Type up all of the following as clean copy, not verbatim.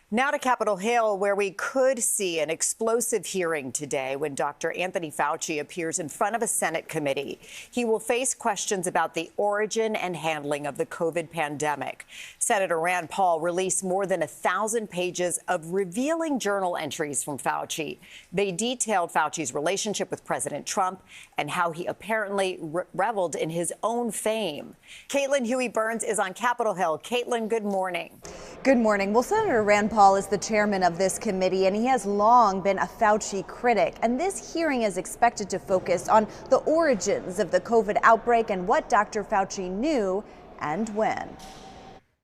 Now to Capitol Hill, where we could see an explosive hearing today when Dr. Anthony Fauci appears in front of a Senate committee. He will face questions about the origin and handling of the COVID pandemic. Senator Rand Paul released more than 1,000 pages of revealing journal entries from Fauci. They detailed Fauci's relationship with President Trump and how he apparently reveled in his own fame. Caitlin Huey-Burns is on Capitol Hill. Caitlin, good morning. Good morning. Well, Senator Rand Paul is the chairman of this committee, and he has long been a Fauci critic. And this hearing is expected to focus on the origins of the COVID outbreak and what Dr. Fauci knew and when.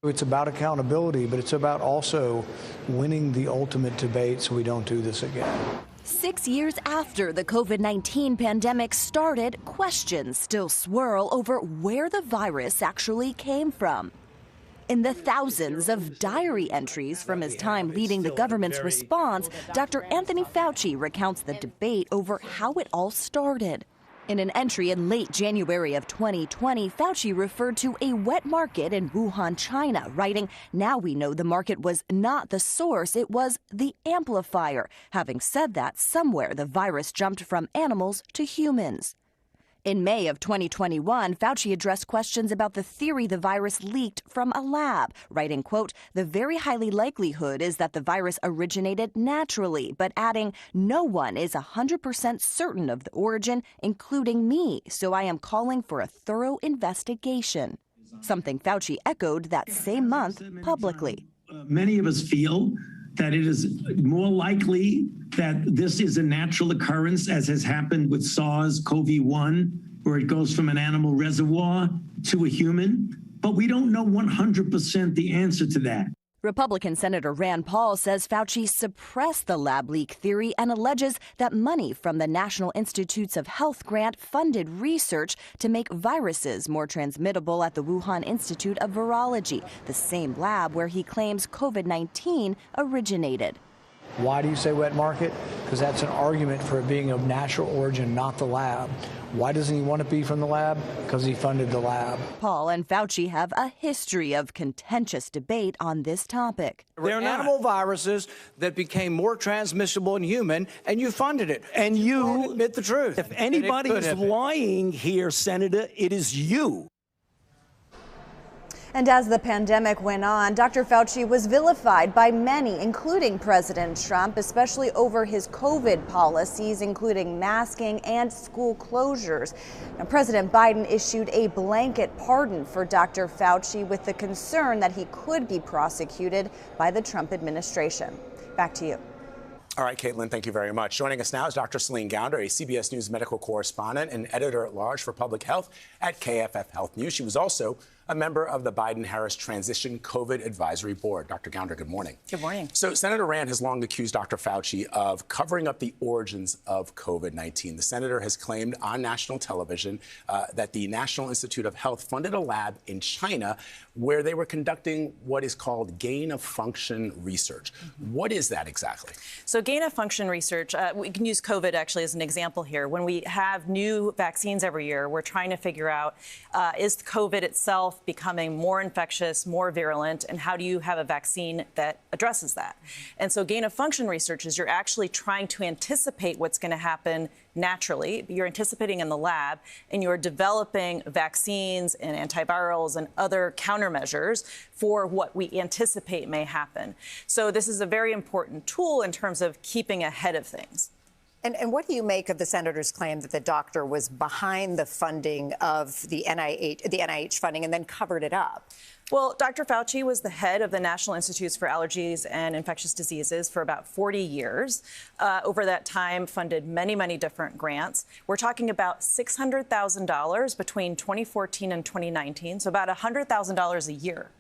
It's about accountability, but it's about also winning the ultimate debate so we don't do this again. 6 years after the COVID-19 pandemic started, questions still swirl over where the virus actually came from. In the thousands of diary entries from his time leading the government's response, Dr. Anthony Fauci recounts the debate over how it all started. In an entry in late January of 2020, Fauci referred to a wet market in Wuhan, China, writing, "Now we know the market was not the source, it was the amplifier." Having said that, somewhere the virus jumped from animals to humans. In May of 2021, Fauci addressed questions about the theory the virus leaked from a lab, writing, quote, "The very highly likelihood is that the virus originated naturally," but adding, "No one is 100% certain of the origin, including me, so I am calling for a thorough investigation." Something Fauci echoed that same month publicly. Many of us feel that it is more likely that this is a natural occurrence, as has happened with SARS-CoV-1, where it goes from an animal reservoir to a human. But we don't know 100% the answer to that. Republican Senator Rand Paul says Fauci suppressed the lab leak theory and alleges that money from the National Institutes of Health grant funded research to make viruses more transmittable at the Wuhan Institute of Virology, the same lab where he claims COVID-19 originated. Why do you say wet market? Because that's an argument for it being of natural origin, not the lab. Why doesn't he want it to be from the lab? Because he funded the lab. Paul and Fauci have a history of contentious debate on this topic. They're animal viruses that became more transmissible in human, and you funded it. And you admit the truth. If anybody is lying here, Senator, it is you. And as the pandemic went on, Dr. Fauci was vilified by many, including President Trump, especially over his COVID policies, including masking and school closures. Now, President Biden issued a blanket pardon for Dr. Fauci with the concern that he could be prosecuted by the Trump administration. Back to you. All right, Caitlin, thank you very much. Joining us now is Dr. Celine Gounder, a CBS News medical correspondent and editor-at-large for public health at KFF Health News. She was also a member of the Biden-Harris Transition COVID Advisory Board. Dr. Gounder, good morning. Good morning. So Senator Rand has long accused Dr. Fauci of covering up the origins of COVID-19. The senator has claimed on national television that the National Institute of Health funded a lab in China where they were conducting what is called gain-of-function research. What is that exactly? So gain-of-function research, we can use COVID actually as an example here. When we have new vaccines every year, we're trying to figure out, is COVID itself becoming more infectious, more virulent, and how do you have a vaccine that addresses that? And so gain-of-function research is you're actually trying to anticipate what's going to happen naturally. You're anticipating in the lab, and you're developing vaccines and antivirals and other countermeasures for what we anticipate may happen. So this is a very important tool in terms of keeping ahead of things. And what do you make of the senator's claim that the doctor was behind the funding of the NIH funding and then covered it up? Well, Dr. Fauci was the head of the National Institutes for Allergies and Infectious Diseases for about 40 years. Over that time, funded many, many different grants. We're talking about $600,000 between 2014 and 2019, so about $100,000 a year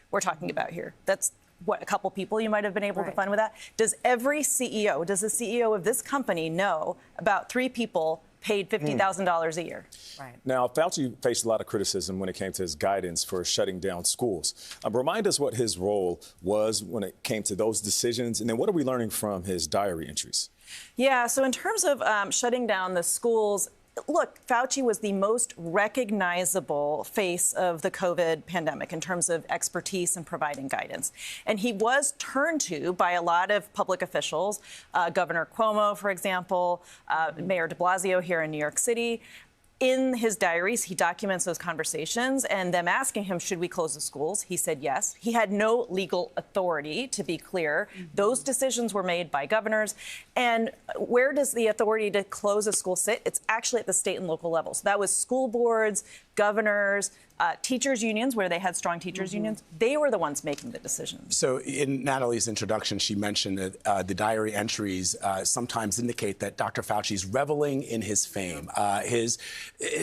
we're talking about here. That's what, a couple people you might have been able to fund with that? Does every CEO, does the CEO of this company know about 3 people paid $50,000 a year? Right. Now, Fauci faced a lot of criticism when it came to his guidance for shutting down schools. Remind us what his role was when it came to those decisions, and then what are we learning from his diary entries? Yeah, so in terms of shutting down the schools, look, Fauci was the most recognizable face of the COVID pandemic in terms of expertise and providing guidance. And he was turned to by a lot of public officials, Governor Cuomo, for example, Mayor de Blasio here in New York City. In his diaries, he documents those conversations and them asking him, should we close the schools? He said yes. He had no legal authority, to be clear. Those decisions were made by governors. And where does the authority to close a school sit? It's actually at the state and local level. So that was school boards, governors, teachers' unions, where they had strong teachers' unions. They were the ones making the decisions. So in Natalie's introduction, she mentioned that the diary entries sometimes indicate that Dr. Fauci's reveling in his fame.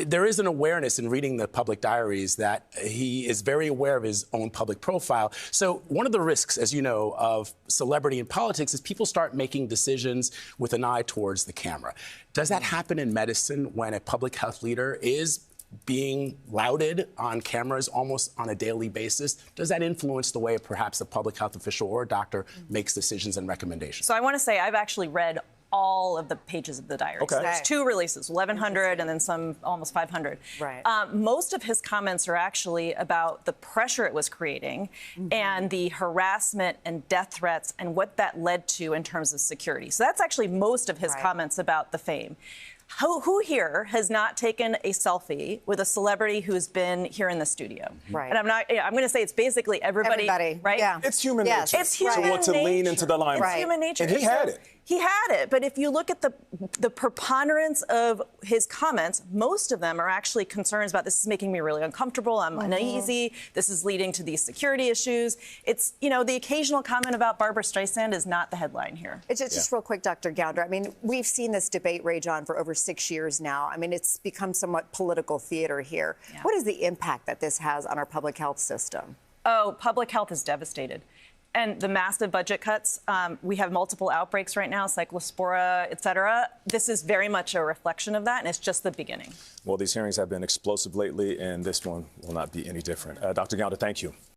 There is an awareness in reading the public diaries that he is very aware of his own public profile. So one of the risks, as you know, of celebrity in politics is people start making decisions with an eye towards the camera. Does that happen in medicine when a public health leader is being lauded on cameras almost on a daily basis? Does that influence the way perhaps a public health official or a doctor makes decisions and recommendations? So I want to say I've actually read all of the pages of the diary. Okay. So there's 2 releases, 1,100 and then some almost 500. Right. Most of his comments are actually about the pressure it was creating and the harassment and death threats and what that led to in terms of security. So that's actually most of his comments about the fame. Who here has not taken a selfie with a celebrity who's been here in the studio? Right. And I'm going to say it's basically everybody. Right? Yeah. It's human nature. It's human to want to lean into the limelight. It's human nature. And he had it. He had it, but if you look at the preponderance of his comments, most of them are actually concerns about this is making me really uncomfortable, I'm uneasy, this is leading to these security issues. It's, you know, the occasional comment about Barbara Streisand is not the headline here. It's just real quick, Dr. Gounder. I mean, we've seen this debate rage on for over 6 years now. I mean, it's become somewhat political theater here. Yeah. What is the impact that this has on our public health system? Oh, public health is devastated. And the massive budget cuts, we have multiple outbreaks right now, cyclospora, et cetera. This is very much a reflection of that, and it's just the beginning. Well, these hearings have been explosive lately, and this one will not be any different. Dr. Gounder, thank you.